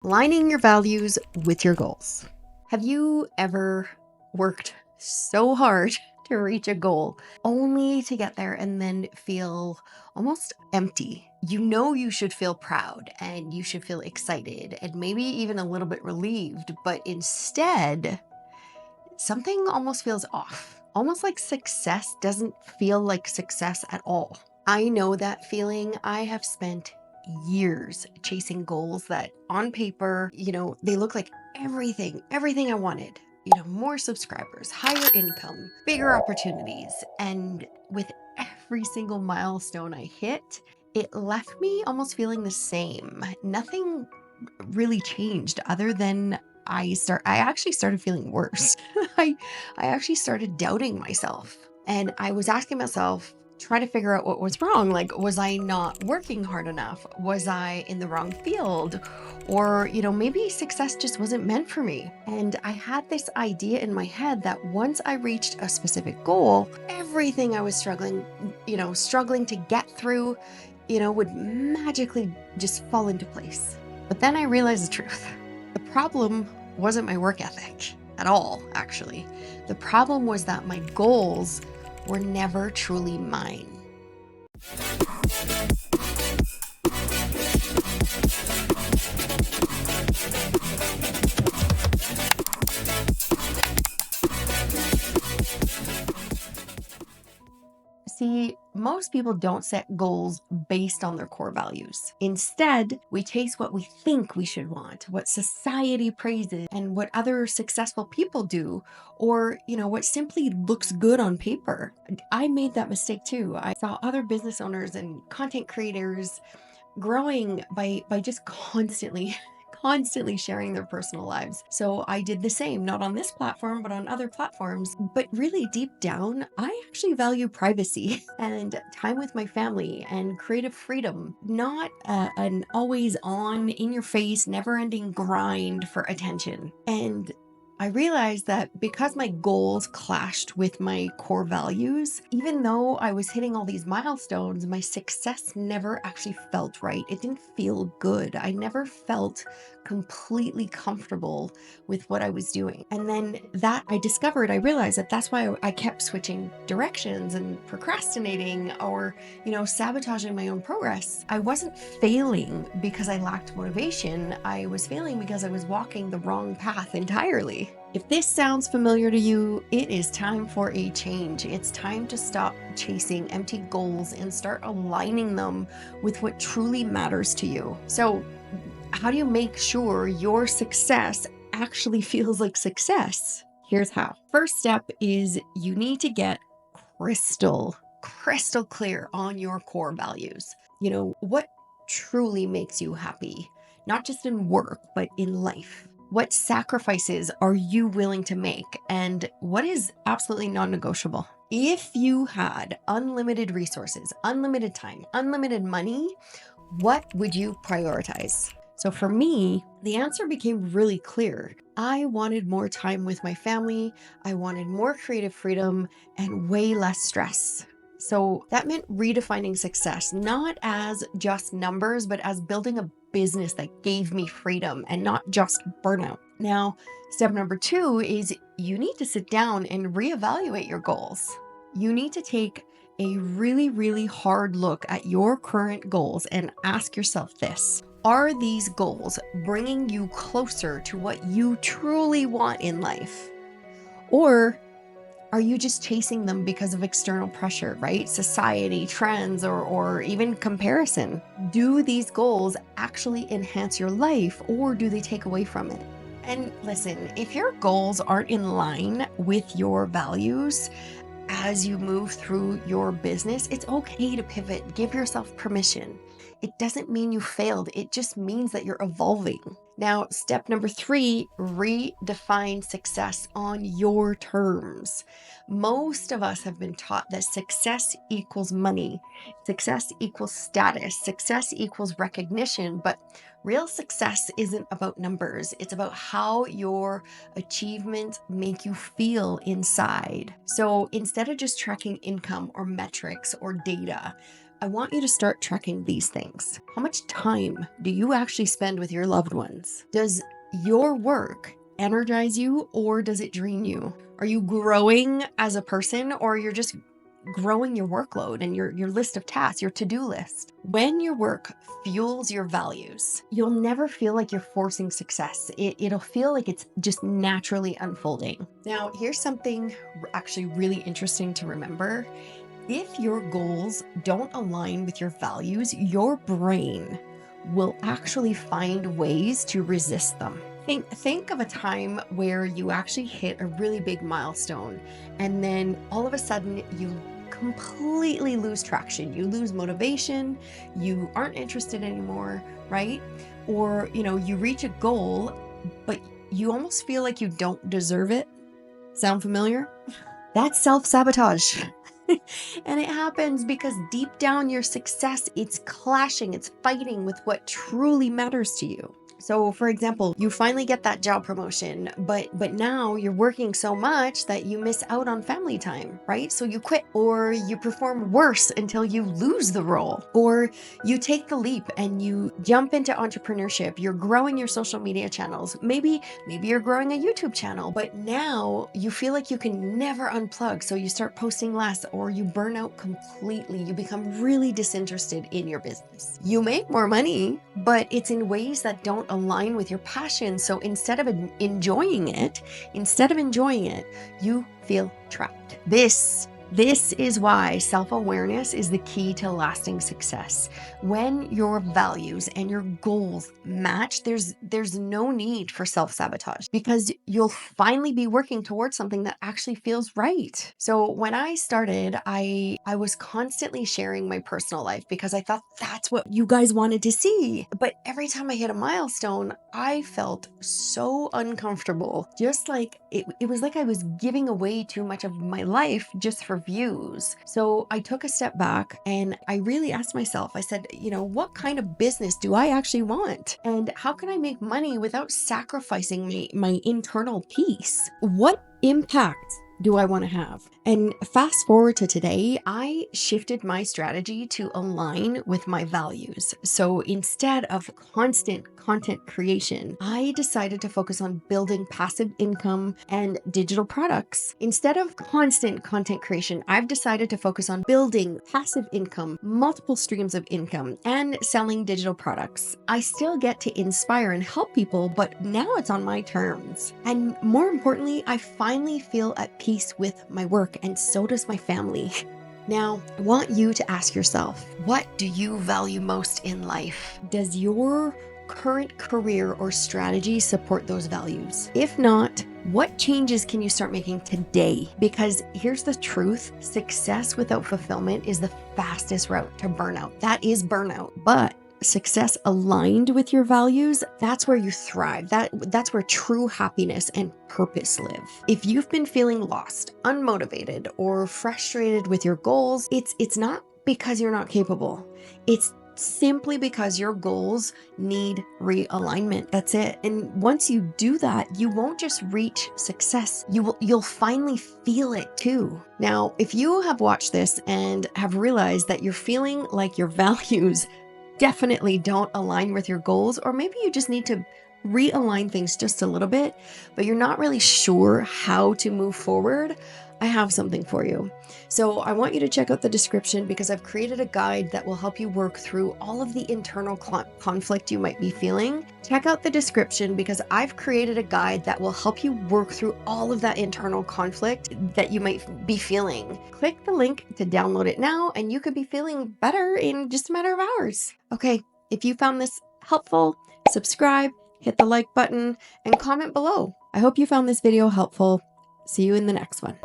Aligning your values with your goals. Have you ever worked so hard to reach a goal only to get there and then feel almost empty? You know you should feel proud and you should feel excited and maybe even a little bit relieved, but instead, something almost feels off. Almost like success doesn't feel like success at all. I know that feeling. I have spent years chasing goals that on paper, they look like everything I wanted. More subscribers, higher income, bigger opportunities. And with every single milestone I hit, it left me almost feeling the same. Nothing really changed other than I actually started feeling worse. I I actually started doubting myself. And I was asking myself, trying to figure out what was wrong. Like, was I not working hard enough? Was I in the wrong field? Or, maybe success just wasn't meant for me. And I had this idea in my head that once I reached a specific goal, everything I was struggling to get through, would magically just fall into place. But then I realized the truth. The problem wasn't my work ethic at all, actually. The problem was that my goals were never truly mine. See, most people don't set goals based on their core values. Instead, we chase what we think we should want, what society praises, and what other successful people do, or, what simply looks good on paper. I made that mistake too. I saw other business owners and content creators growing by just constantly sharing their personal lives. So I did the same, not on this platform, but on other platforms. But really deep down, I actually value privacy and time with my family and creative freedom, not an always on, in your face, never ending grind for attention. And I realized that because my goals clashed with my core values, even though I was hitting all these milestones, my success never actually felt right. It didn't feel good. I never felt completely comfortable with what I was doing. And then I realized that that's why I kept switching directions and procrastinating or, sabotaging my own progress. I wasn't failing because I lacked motivation. I was failing because I was walking the wrong path entirely. If this sounds familiar to you, it is time for a change. It's time to stop chasing empty goals and start aligning them with what truly matters to you. So, how do you make sure your success actually feels like success? Here's how. First step is you need to get crystal clear on your core values. What truly makes you happy, not just in work, but in life. What sacrifices are you willing to make? And what is absolutely non-negotiable? If you had unlimited resources, unlimited time, unlimited money, what would you prioritize? So for me, the answer became really clear. I wanted more time with my family. I wanted more creative freedom and way less stress. So that meant redefining success, not as just numbers, but as building a business that gave me freedom and not just burnout. Now, step number 2 is you need to sit down and reevaluate your goals. You need to take a really hard look at your current goals and ask yourself this. Are these goals bringing you closer to what you truly want in life? Or are you just chasing them because of external pressure, right? Society, trends, or even comparison? Do these goals actually enhance your life or do they take away from it? And listen, if your goals aren't in line with your values, as you move through your business, it's okay to pivot. Give yourself permission. It doesn't mean you failed. It just means that you're evolving. Now, step number 3, redefine success on your terms. Most of us have been taught that success equals money, success equals status, success equals recognition, but real success isn't about numbers. It's about how your achievements make you feel inside. So instead of just tracking income or metrics or data, I want you to start tracking these things. How much time do you actually spend with your loved ones? Does your work energize you or does it drain you? Are you growing as a person, or you're just growing your workload and your list of tasks, your to-do list? When your work fuels your values, you'll never feel like you're forcing success. It'll feel like it's just naturally unfolding. Now, here's something actually really interesting to remember. If your goals don't align with your values, your brain will actually find ways to resist them. Think of a time where you actually hit a really big milestone, and then all of a sudden you completely lose traction. You lose motivation, you aren't interested anymore, right? Or, you reach a goal, but you almost feel like you don't deserve it. Sound familiar? That's self-sabotage. And it happens because deep down your success, it's clashing, it's fighting with what truly matters to you. So for example, you finally get that job promotion, but now you're working so much that you miss out on family time, right? So you quit, or you perform worse until you lose the role, or you take the leap and you jump into entrepreneurship. You're growing your social media channels. Maybe you're growing a YouTube channel, but now you feel like you can never unplug. So you start posting less, or you burn out completely. You become really disinterested in your business. You make more money, but it's in ways that don't align with your passion. So instead of enjoying it, you feel trapped. This is why self-awareness is the key to lasting success. When your values and your goals match, there's no need for self-sabotage, because you'll finally be working towards something that actually feels right. So when I started, I was constantly sharing my personal life because I thought that's what you guys wanted to see. But every time I hit a milestone, I felt so uncomfortable. Just like it was like I was giving away too much of my life just for views. So I took a step back and I really asked myself, I said, what kind of business do I actually want? And how can I make money without sacrificing my internal peace? What impact do I want to have? And fast forward to today, I shifted my strategy to align with my values. So instead of constant content creation, I decided to focus on building passive income and digital products. Instead of constant content creation, I've decided to focus on building passive income, multiple streams of income, and selling digital products. I still get to inspire and help people, but now it's on my terms. And more importantly, I finally feel at peace with my work, and so does my family. Now, I want you to ask yourself, what do you value most in life? Does your current career or strategy support those values? If not, what changes can you start making today? Because here's the truth, success without fulfillment is the fastest route to burnout. That is burnout. But success aligned with your values, that's where you thrive. That's where true happiness and purpose live. If you've been feeling lost, unmotivated, or frustrated with your goals, it's not because you're not capable. It's simply because your goals need realignment. That's it. And once you do that, you won't just reach success. You'll finally feel it too. Now, if you have watched this and have realized that you're feeling like your values definitely don't align with your goals, or maybe you just need to realign things just a little bit, but you're not really sure how to move forward, I have something for you. So I want you to check out the description, because I've created a guide that will help you work through all of the internal conflict you might be feeling. Check out the description, because I've created a guide that will help you work through all of that internal conflict that you might be feeling. Click the link to download it now, and you could be feeling better in just a matter of hours. Okay, if you found this helpful, subscribe, hit the like button, and comment below. I hope you found this video helpful. See you in the next one.